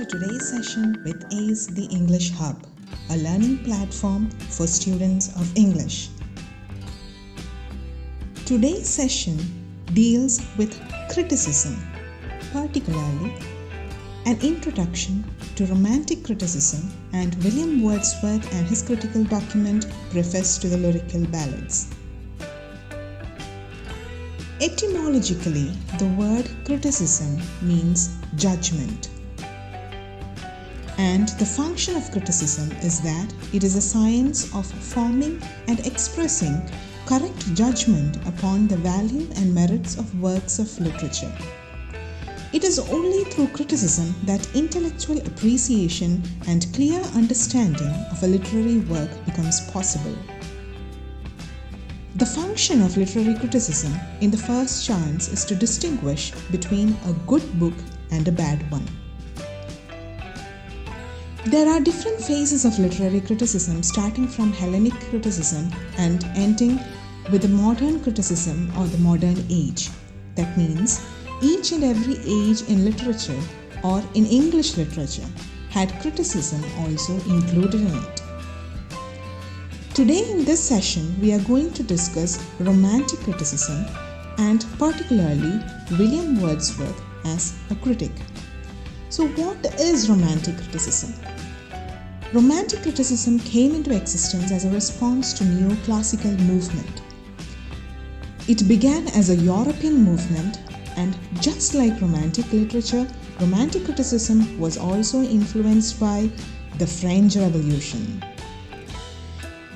today's session with ACE the English Hub, a learning platform for students of English. Today's session deals with criticism, particularly an introduction to romantic criticism and William Wordsworth and his critical document Preface to the Lyrical Ballads. Etymologically, the word criticism means judgment. And the function of criticism is that it is a science of forming and expressing correct judgment upon the value and merits of works of literature. It is only through criticism that intellectual appreciation and clear understanding of a literary work becomes possible. The function of literary criticism in the first chance is to distinguish between a good book and a bad one. There are different phases of literary criticism, starting from Hellenic criticism and ending with the modern criticism or the modern age. That means each and every age in literature or in English literature had criticism also included in it. Today in this session, we are going to discuss romantic criticism and particularly William Wordsworth as a critic. So what is romantic criticism? Romantic criticism came into existence as a response to neoclassical movement. It began as a European movement, and just like romantic literature, romantic criticism was also influenced by the French Revolution.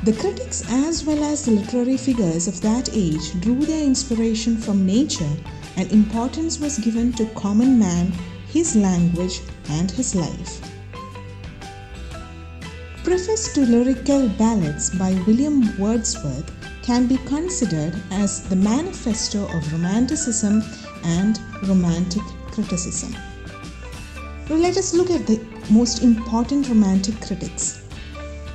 The critics as well as the literary figures of that age drew their inspiration from nature, and importance was given to common man, his language and his life. Preface to Lyrical Ballads by William Wordsworth can be considered as the manifesto of romanticism and romantic criticism. Now let us look at the most important romantic critics.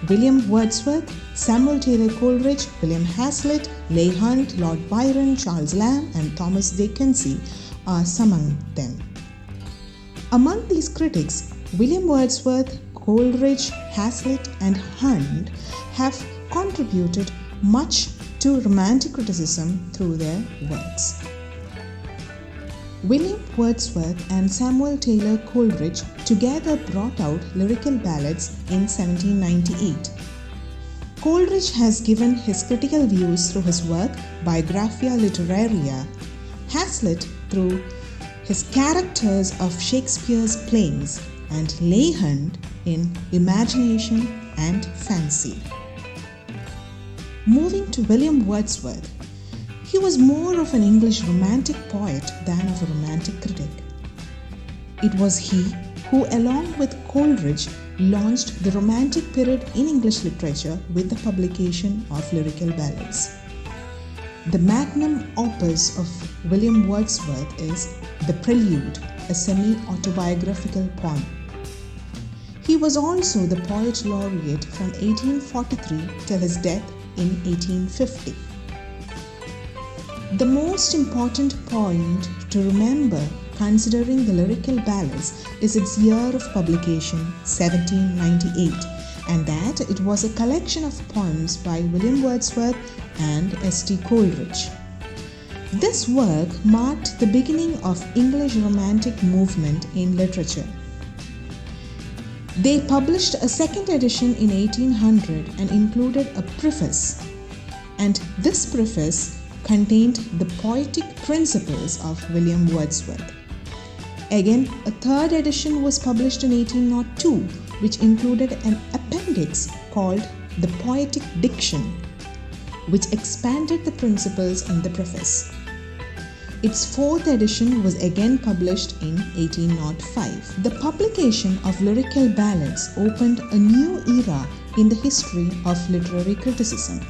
William Wordsworth, Samuel Taylor Coleridge, William Hazlitt, Leigh Hunt, Lord Byron, Charles Lamb and Thomas de Quincey are some among them. Among these critics, William Wordsworth, Coleridge, Hazlitt and Hunt have contributed much to romantic criticism through their works. William Wordsworth and Samuel Taylor Coleridge together brought out Lyrical Ballads in 1798. Coleridge has given his critical views through his work Biographia Literaria, Hazlitt through his characters of Shakespeare's plays, and Leigh Hunt in Imagination and Fancy. Moving to William Wordsworth, he was more of an English romantic poet than of a romantic critic. It was he who, along with Coleridge, launched the Romantic period in English literature with the publication of Lyrical Ballads. The magnum opus of William Wordsworth is The Prelude, a semi-autobiographical poem. He was also the Poet Laureate from 1843 till his death in 1850. The most important point to remember considering the Lyrical Ballads is its year of publication, 1798, and that it was a collection of poems by William Wordsworth and S.T. Coleridge. This work marked the beginning of English Romantic movement in literature. They published a second edition in 1800 and included a preface, and this preface contained the poetic principles of William Wordsworth. Again, a third edition was published in 1802, which included an appendix called the Poetic Diction, which expanded the principles in the preface. Its fourth edition was again published in 1805. The publication of Lyrical Ballads opened a new era in the history of literary criticism.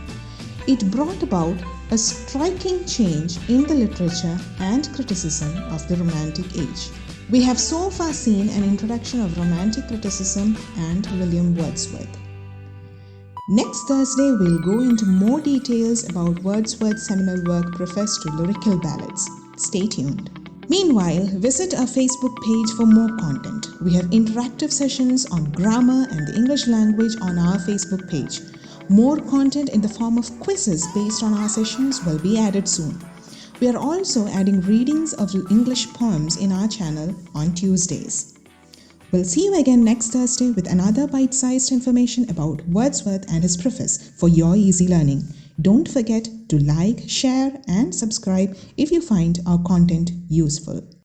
It brought about a striking change in the literature and criticism of the Romantic age. We have so far seen an introduction of romantic criticism and William Wordsworth. Next Thursday, we'll go into more details about Wordsworth's seminal work Preface to Lyrical Ballads. Stay tuned. Meanwhile, visit our Facebook page for more content. We have interactive sessions on grammar and the English language on our Facebook page. More content in the form of quizzes based on our sessions will be added soon. We are also adding readings of English poems in our channel on Tuesdays. We'll see you again next Thursday with another bite-sized information about Wordsworth and his preface for your easy learning. Don't forget to like, share, and subscribe if you find our content useful.